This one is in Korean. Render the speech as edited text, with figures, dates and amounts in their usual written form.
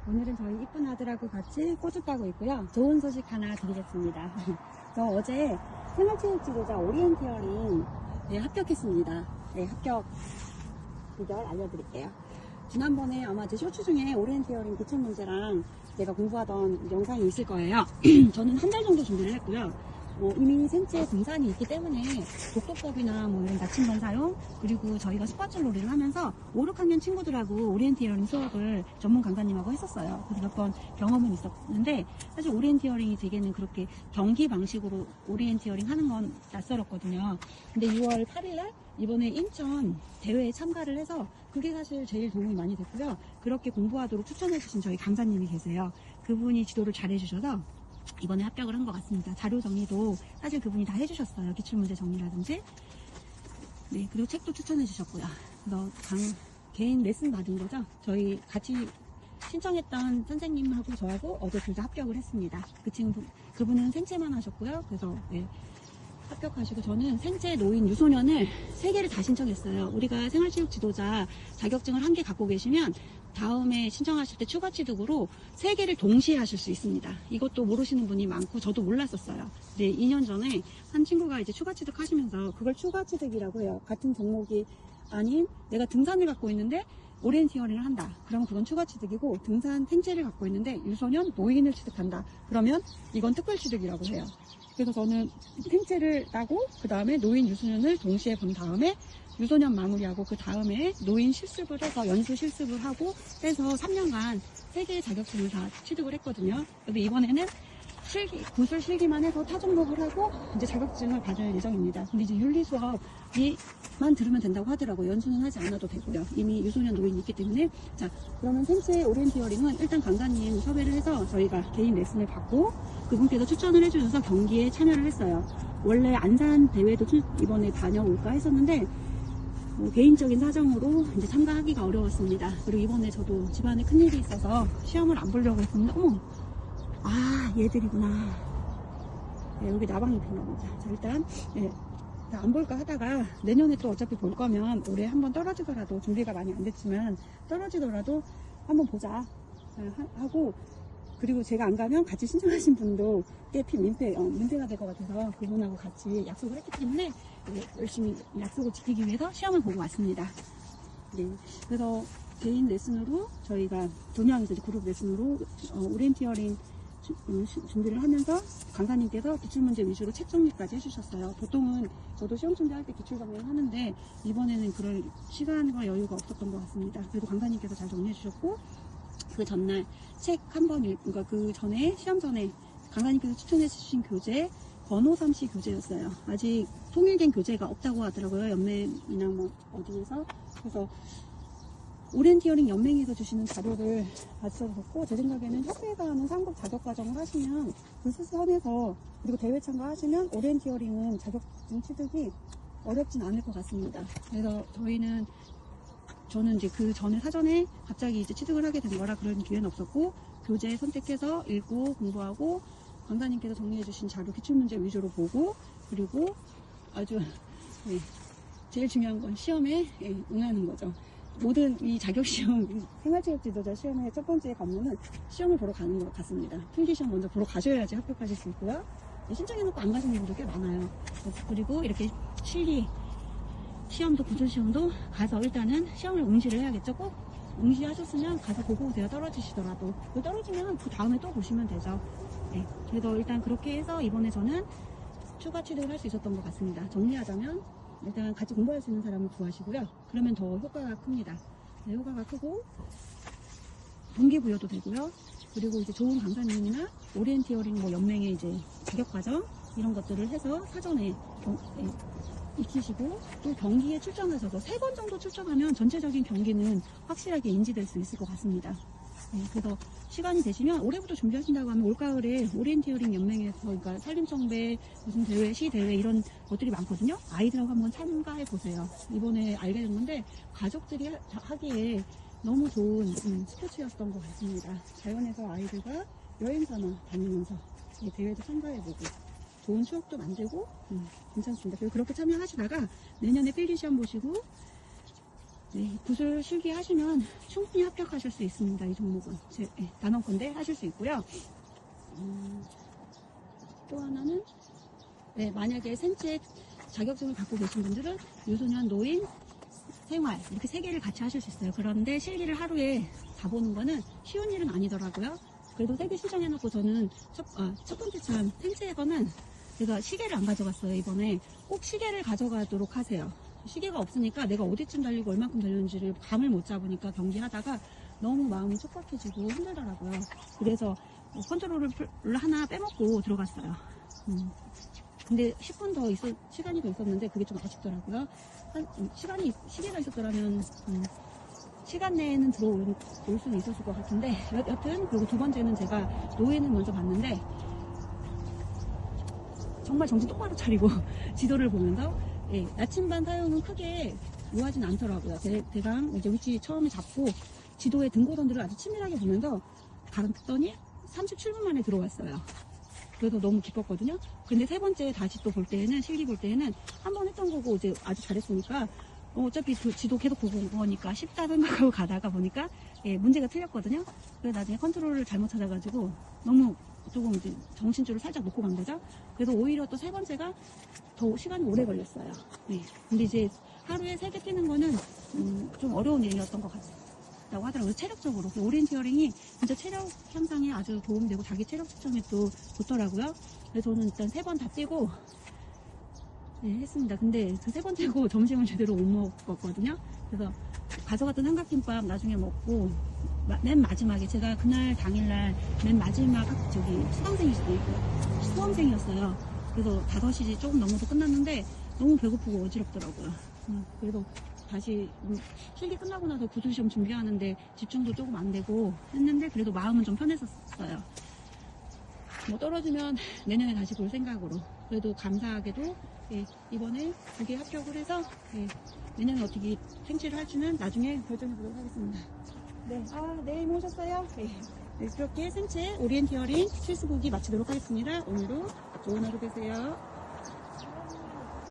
오늘은 저희 이쁜 아들하고 같이 꼬주 따고 있고요. 좋은 소식 하나 드리겠습니다. 저 어제 생활체육 지도자 오리엔티어링 합격했습니다. 네, 합격 비결 알려드릴게요. 지난번에 아마 제 쇼츠 중에 오리엔티어링 기출 문제랑 내가 공부하던 영상이 있을 거예요. 저는 한 달 정도 준비를 했고요. 이미 생체 등산이 있기 때문에 독도법이나 이런 나침반 사용, 그리고 저희가 스파줄놀이를 하면서 5, 6학년 친구들하고 오리엔티어링 수업을 전문 강사님하고 했었어요. 그래서 몇 번 경험은 있었는데, 사실 오리엔티어링이 되게는 그렇게 경기 방식으로 오리엔티어링 하는 건 낯설었거든요. 근데 6월 8일날 이번에 인천 대회에 참가를 해서 그게 사실 제일 도움이 많이 됐고요. 그렇게 공부하도록 추천해주신 저희 강사님이 계세요. 그분이 지도를 잘 해주셔서 이번에 합격을 한 것 같습니다. 자료 정리도 사실 그분이 다 해주셨어요. 기출문제 정리라든지. 네, 그리고 책도 추천해 주셨고요. 그래서 개인 레슨 받은 거죠. 저희 같이 신청했던 선생님하고 저하고 어제 둘 다 합격을 했습니다. 그분은 생체만 하셨고요. 그래서 네, 합격하시고, 저는 생체 노인 유소년을 3개를 다 신청했어요. 우리가 생활체육 지도자 자격증을 1개 갖고 계시면 다음에 신청하실 때 추가 취득으로 3개를 동시에 하실 수 있습니다. 이것도 모르시는 분이 많고 저도 몰랐었어요. 근데 2년 전에 한 친구가 이제 추가 취득하시면서 그걸 추가 취득이라고 해요. 같은 종목이 아닌, 내가 등산을 갖고 있는데 오리엔티어링을 한다. 그러면 그건 추가 취득이고, 등산 생체를 갖고 있는데 유소년 노인을 취득한다. 그러면 이건 특별 취득이라고 해요. 그래서 저는 생체를 따고 그 다음에 노인 유소년을 동시에 본 다음에 유소년 마무리하고 그 다음에 노인 실습을 해서 연수 실습을 하고 해서 3년간 3개의 자격증을 다 취득을 했거든요. 그래서 이번에는 구술 실기만 해서 타 종목을 하고 이제 자격증을 받을 예정입니다. 근데 이제 윤리 수업이만 들으면 된다고 하더라고요. 연수는 하지 않아도 되고요. 이미 유소년 노인이 있기 때문에. 자, 그러면 생체 오리엔티어링은 일단 강사님 섭외를 해서 저희가 개인 레슨을 받고 그분께서 추천을 해주셔서 경기에 참여를 했어요. 원래 안산 대회도 이번에 다녀올까 했었는데 개인적인 사정으로 이제 참가하기가 어려웠습니다. 그리고 이번에 저도 집안에 큰일이 있어서 시험을 안 보려고 했었는데, 어머! 아, 얘들이구나. 네, 여기 나방이 피나 보자. 자, 일단, 네, 안 볼까 하다가 내년에 또 어차피 볼 거면 올해 한번 떨어지더라도, 준비가 많이 안 됐지만 떨어지더라도 한번 보자 하고, 그리고 제가 안 가면 같이 신청하신 분도 깨피 민폐가 될 것 같아서 그분하고 같이 약속을 했기 때문에 열심히 약속을 지키기 위해서 시험을 보고 왔습니다. 네, 그래서 개인 레슨으로 저희가 2명이서 그룹 레슨으로 오리엔티어링 준비를 하면서 강사님께서 기출문제 위주로 책 정리까지 해주셨어요. 보통은 저도 시험 준비할 때 기출 정리를 하는데 이번에는 그럴 시간과 여유가 없었던 것 같습니다. 그래도 강사님께서 잘 정리해 주셨고, 그 전날 책 한 번 그러니까 그 전에 시험 전에 강사님께서 추천해 주신 교재 번호 3시 교재였어요. 아직 통일된 교재가 없다고 하더라고요. 연맹이나 어디에서. 그래서 오리엔티어링 연맹에서 주시는 자료를 받으셨고, 제 생각에는 협회에서 하는 상급 자격과정을 하시면 그 수선에서, 그리고 대회 참가하시면 오리엔티어링은 자격증 취득이 어렵진 않을 것 같습니다. 그래서 저는 이제 그 전에 사전에 갑자기 이제 취득을 하게 된 거라 그런 기회는 없었고, 교재 선택해서 읽고 공부하고 강사님께서 정리해주신 자료 기출문제 위주로 보고, 그리고 아주 제일 중요한 건 시험에 응하는 거죠. 모든 이 자격시험, 생활체육 지도자 시험의 첫 번째 관문은 시험을 보러 가는 것 같습니다. 필기시험 먼저 보러 가셔야지 합격하실 수 있고요. 신청해놓고 안 가시는 분들 꽤 많아요. 그리고 이렇게 실기 시험도 구술시험도 가서 일단은 시험을 응시를 해야겠죠. 꼭 응시하셨으면 가서 보고 오세요. 떨어지시더라도. 떨어지면 그 다음에 또 보시면 되죠. 네, 그래서 일단 그렇게 해서 이번에 저는 추가 취득을 할 수 있었던 것 같습니다. 정리하자면 일단 같이 공부할 수 있는 사람을 구하시고요. 그러면 더 효과가 큽니다. 네, 효과가 크고 동기부여도 되고요. 그리고 이제 좋은 강사님이나 오리엔티어링 연맹의 이제 자격과정 이런 것들을 해서 사전에 익히시고, 또 경기에 출전하셔서 3번 정도 출전하면 전체적인 경기는 확실하게 인지될 수 있을 것 같습니다. 네, 그래서 시간이 되시면 올해부터 준비하신다고 하면 올가을에 오리엔티어링 연맹에서, 그러니까 산림청배 무슨 대회, 시대회 이런 것들이 많거든요. 아이들하고 한번 참가해 보세요. 이번에 알게 된 건데 가족들이 하기에 너무 좋은 스포츠였던 것 같습니다. 자연에서 아이들과 여행사나 다니면서 대회도 참가해보고 좋은 추억도 만들고 괜찮습니다. 그리고 그렇게 참여하시다가 내년에 필기시험 보시고 네, 구슬 실기 하시면 충분히 합격하실 수 있습니다. 이 종목은 단원권대 하실 수 있고요. 또 하나는 네, 만약에 센치의 자격증을 갖고 계신 분들은 유소년, 노인, 생활 이렇게 세 개를 같이 하실 수 있어요. 그런데 실기를 하루에 다 보는 거는 쉬운 일은 아니더라고요. 그래도 3개 신청해놓고 저는 첫 번째 참 센치에서는 제가 시계를 안 가져갔어요. 이번에 꼭 시계를 가져가도록 하세요. 시계가 없으니까 내가 어디쯤 달리고 얼만큼 달렸는지를 감을 못 잡으니까 경기하다가 너무 마음이 촉박해지고 힘들더라고요. 그래서 컨트롤을 하나 빼먹고 들어갔어요. 근데 10분 더 시간이 더 있었는데 그게 좀 아쉽더라고요. 시계가 있었더라면 시간 내에는 들어올 수는 있었을 것 같은데 여튼 그리고 두 번째는 제가 노예는 먼저 봤는데 정말 정신 똑바로 차리고 지도를 보면서 나침반 사용은 크게 요하진 않더라고요. 대강 이제 위치 처음에 잡고 지도의 등고선들을 아주 치밀하게 보면서 갔더니 37분 만에 들어왔어요. 그래서 너무 기뻤거든요. 근데 세 번째 다시 또 볼 때에는 실기 볼 때에는 한 번 했던 거고 이제 아주 잘했으니까 어차피 지도 계속 보고 온 거니까 쉽다 생각하고 가다가 보니까 문제가 틀렸거든요. 그래서 나중에 컨트롤을 잘못 찾아가지고 너무 조금 이제 정신줄을 살짝 놓고 간 거죠. 그래서 오히려 또 세 번째가 더 시간이 오래 걸렸어요. 근데 이제 하루에 3개 뛰는 거는 좀 어려운 일이었던 것 같다고 하더라고요. 체력적으로. 오리엔티어링이 진짜 체력 향상에 아주 도움이 되고 자기 체력 측정에 또 좋더라고요. 그래서 저는 일단 3번 다 뛰고 했습니다. 근데 그 3번째고 점심을 제대로 못 먹었거든요. 그래서 가져갔던 삼각김밥 나중에 먹고 맨 마지막에 제가 그날 당일날 맨 마지막 수험생이었어요. 그래서 5시 조금 넘어서 끝났는데 너무 배고프고 어지럽더라고요. 그래도 다시 실기 끝나고 나서 구술시험 준비하는데 집중도 조금 안 되고 했는데 그래도 마음은 좀 편했었어요. 뭐 떨어지면 내년에 다시 볼 생각으로. 그래도 감사하게도 이번에 2개 합격을 해서 내년에 어떻게 생취를 할지는 나중에 결정해 보도록 하겠습니다. 네, 이모 오셨어요? 네, 그렇게 생체 오리엔티어링 실습 보기 마치도록 하겠습니다. 오늘도 좋은 하루 되세요.